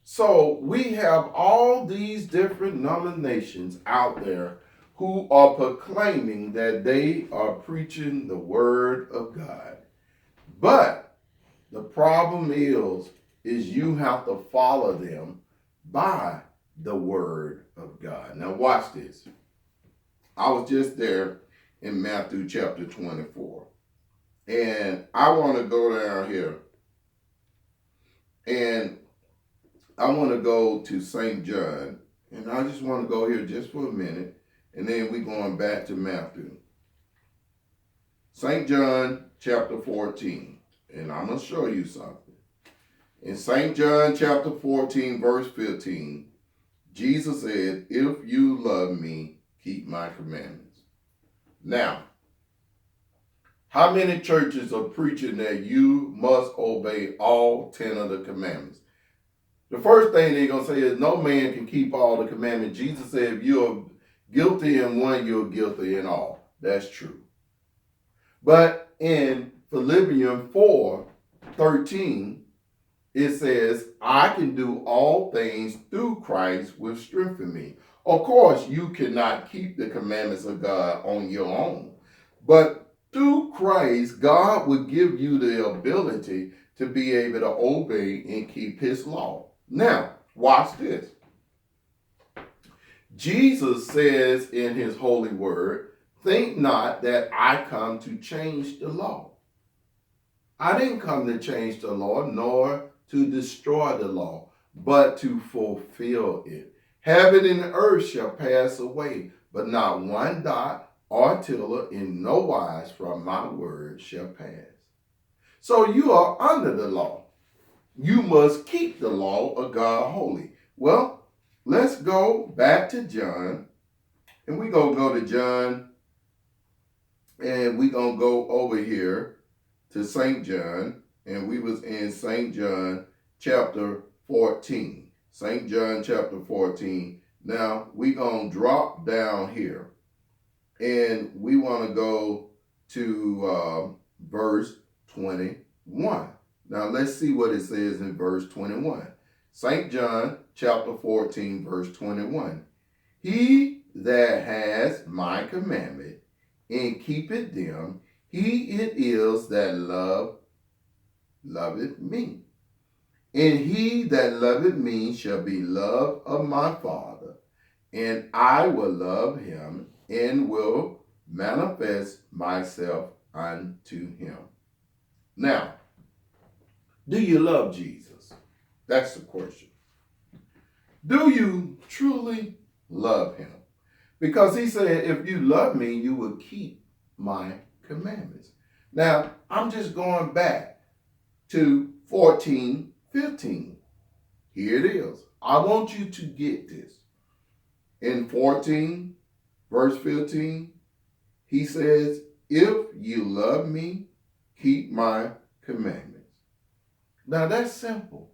So we have all these different denominations out there who are proclaiming that they are preaching the word of God. But the problem is you have to follow them by the word of God. Now watch this. I was just there in Matthew chapter 24. And I want to go down here and I want to go to St. John. And I just want to go here just for a minute. And then we're going back to Matthew. St. John chapter 14. And I'm going to show you something. In St. John chapter 14, verse 15, Jesus said, "If you love me, keep my commandments." Now, how many churches are preaching that you must obey all 10 of the commandments? The first thing they're going to say is no man can keep all the commandments. Jesus said if you're guilty in one, you're guilty in all. That's true. But in Philippians 4:13, it says, "I can do all things through Christ which strengthens me." Of course, you cannot keep the commandments of God on your own. But through Christ, God will give you the ability to be able to obey and keep his law. Now, watch this. Jesus says in his holy word, "Think not that I come to change the law." I didn't come to change the law, nor to destroy the law, but to fulfill it. Heaven and earth shall pass away, but not one dot or tittle in no wise from my word shall pass. So you are under the law. You must keep the law of God holy. Well, let's go back to John, and we're going to go to John, and we're going to go over here to St. John, and we was in St. John chapter 14. St. John chapter 14. Now, we're going to drop down here, and we want to go to verse 21. Now, let's see what it says in verse 21. St. John chapter 14, verse 21. "He that has my commandment and keepeth them, he it is that loveth me. And he that loveth me shall be loved of my Father, and I will love him and will manifest myself unto him." Now, do you love Jesus? That's the question. Do you truly love him? Because he said, if you love me, you will keep my commandments. Now, I'm just going back to 14:15. Here it is. I want you to get this. In 14, verse 15, he says, "If you love me, keep my commandments." Now, that's simple.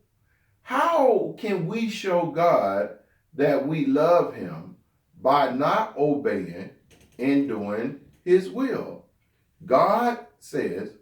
How can we show God that we love him by not obeying and doing his will? God says,